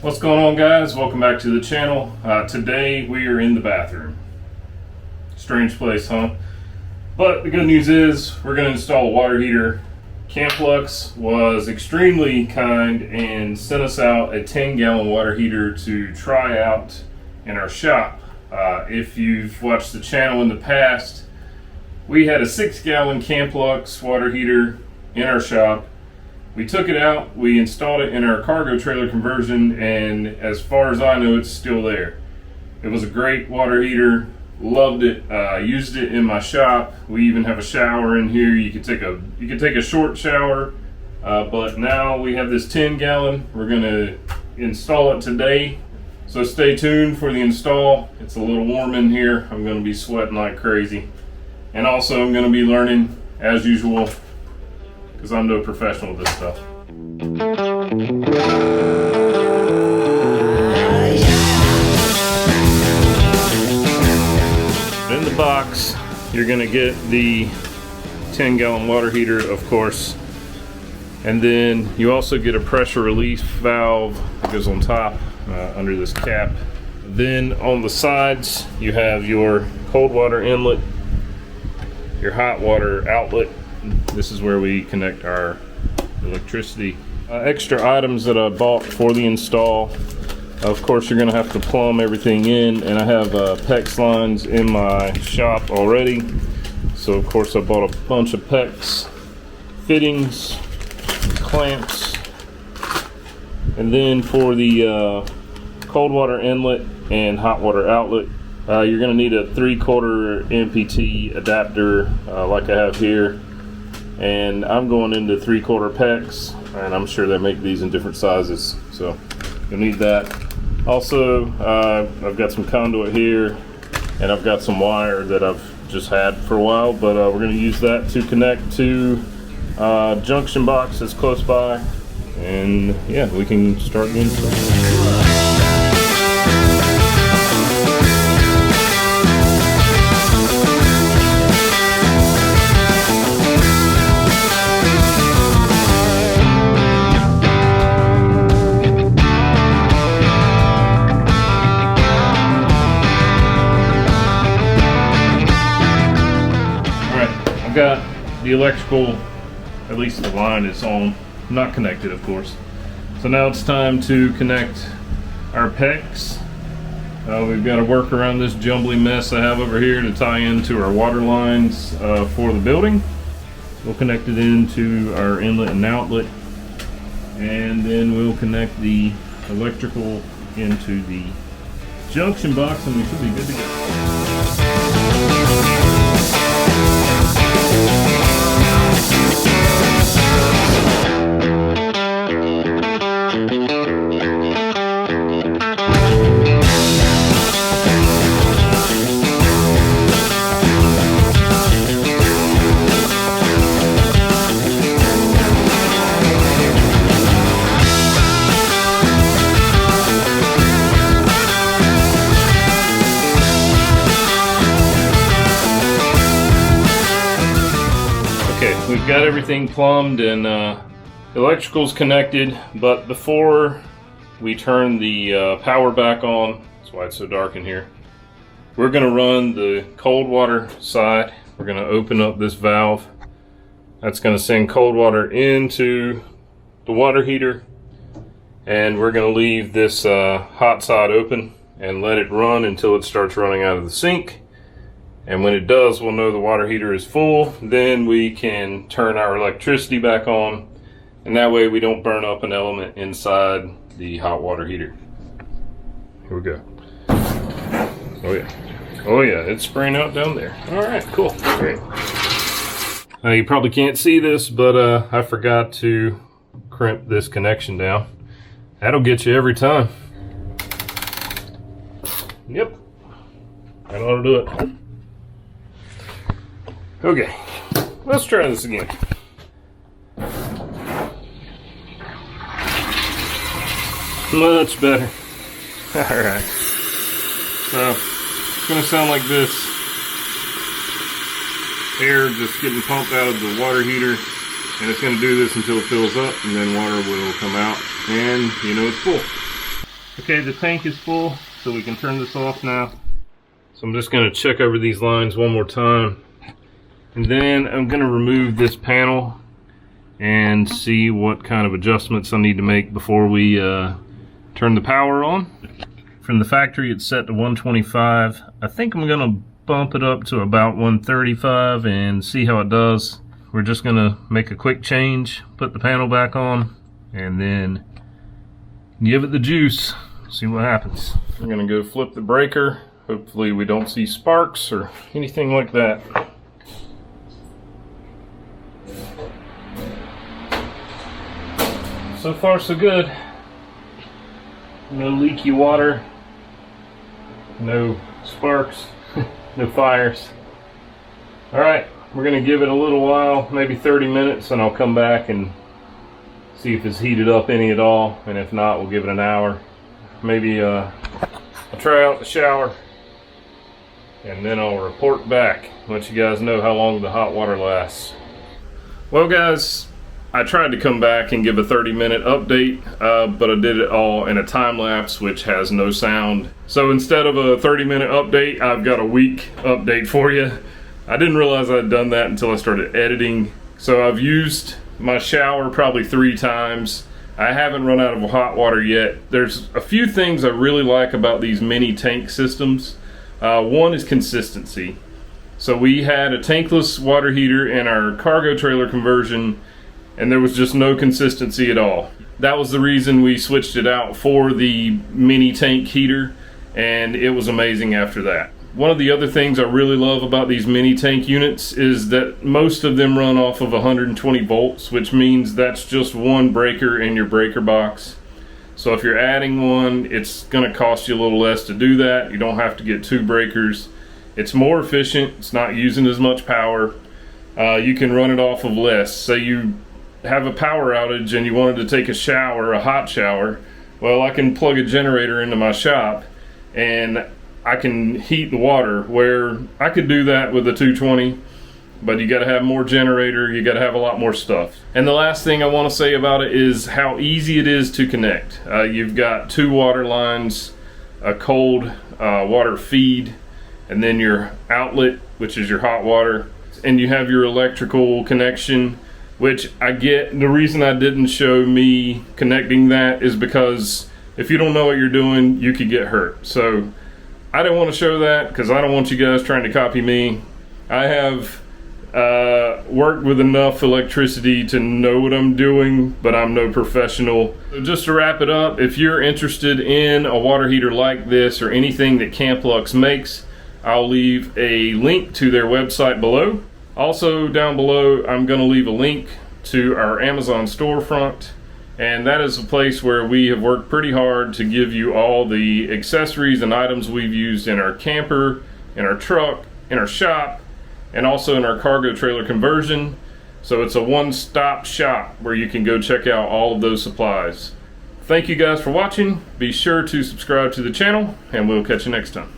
What's going on, guys? Welcome back to the channel. Today we are in the bathroom. Strange place, huh? But the good news is we're going to install a water heater. Camplux was extremely kind and sent us out a 10-gallon water heater to try out in our shop. If you've watched the channel in the past, we had a 6-gallon Camplux water heater in our shop. We took it out, we installed it in our cargo trailer conversion, and as far as I know, it's still there. It was a great water heater, loved it, used it in my shop. We even have a shower in here. You could take a short shower, but now we have this 10-gallon. We're gonna install it today, so stay tuned for the install. It's a little warm in here. I'm gonna be sweating like crazy, and also I'm gonna be learning as usual, because I'm no professional with this stuff. In the box, you're gonna get the 10-gallon water heater, of course, and then you also get a pressure relief valve that goes on top under this cap. Then on the sides, you have your cold water inlet, your hot water outlet. This is where we connect our electricity. Extra items that I bought for the install. Of course, you're gonna have to plumb everything in, and I have PEX lines in my shop already. So of course I bought a bunch of PEX fittings, clamps, and then for the cold water inlet and hot water outlet, you're gonna need a 3/4 MPT adapter like I have here. And I'm going into 3/4 PEX, and I'm sure they make these in different sizes, so you'll need that. Also, I've got some conduit here, and I've got some wire that I've just had for a while, but we're going to use that to connect to junction box that's close by, and yeah, we can start the install. I've got the electrical, at least the line is on, not connected of course. So now it's time to connect our PEX. We've got to work around this jumbly mess I have over here to tie into our water lines for the building. We'll connect it into our inlet and outlet, and then we'll connect the electrical into the junction box, and we should be good to go. We've got everything plumbed and electrical's connected, but before we turn the power back on, that's why it's so dark in here, we're going to run the cold water side. We're going to open up this valve. That's going to send cold water into the water heater, and we're going to leave this hot side open and let it run until it starts running out of the sink. And when it does, we'll know the water heater is full. Then we can turn our electricity back on, and that way we don't burn up an element inside the hot water heater. Here we go. Oh yeah. Oh yeah, it's spraying out down there. All right, cool, great. You probably can't see this, but I forgot to crimp this connection down. That'll get you every time. Yep, that ought to do it. Okay, let's try this again. Much better. Alright. So, it's going to sound like this. Air just getting pumped out of the water heater. And it's going to do this until it fills up, and then water will come out. And, you know, it's full. Okay, the tank is full, so we can turn this off now. So I'm just going to check over these lines one more time. And then I'm going to remove this panel and see what kind of adjustments I need to make before we turn the power on. From the factory it's set to 125. I think I'm going to bump it up to about 135 and see how it does. We're just going to make a quick change, put the panel back on, and then give it the juice, see what happens. I'm going to go flip the breaker. Hopefully we don't see sparks or anything like that. So far so good. No leaky water, no sparks, no fires. Alright, we're going to give it a little while, maybe 30 minutes, and I'll come back and see if it's heated up any at all, and if not, we'll give it an hour. Maybe I'll try out the shower, and then I'll report back, let you guys know how long the hot water lasts. Well guys, I tried to come back and give a 30-minute update, but I did it all in a time lapse which has no sound. So instead of a 30-minute update, I've got a week update for you. I didn't realize I'd done that until I started editing. So I've used my shower probably 3 times. I haven't run out of hot water yet. There's a few things I really like about these mini tank systems. One is consistency. So we had a tankless water heater in our cargo trailer conversion, and there was just no consistency at all. That was the reason we switched it out for the mini tank heater, and it was amazing after that. One of the other things I really love about these mini tank units is that most of them run off of 120 volts, which means that's just one breaker in your breaker box. So if you're adding one, it's going to cost you a little less to do that. You don't have to get 2 breakers. It's more efficient. It's not using as much power. You can run it off of less. Say you have a power outage and you wanted to take a shower, a hot shower. Well, I can plug a generator into my shop and I can heat the water, where I could do that with a 220, but you got to have more generator, you got to have a lot more stuff. And the last thing I want to say about it is how easy it is to connect. You've got 2 water lines, a cold water feed, and then your outlet, which is your hot water, and you have your electrical connection, which I get. The reason I didn't show me connecting that is because if you don't know what you're doing, you could get hurt. So I don't want to show that because I don't want you guys trying to copy me. I have worked with enough electricity to know what I'm doing, but I'm no professional. So just to wrap it up, if you're interested in a water heater like this or anything that Camplux makes, I'll leave a link to their website below. Also down below, I'm going to leave a link to our Amazon storefront, and that is a place where we have worked pretty hard to give you all the accessories and items we've used in our camper, in our truck, in our shop, and also in our cargo trailer conversion. So it's a one-stop shop where you can go check out all of those supplies. Thank you guys for watching. Be sure to subscribe to the channel, and we'll catch you next time.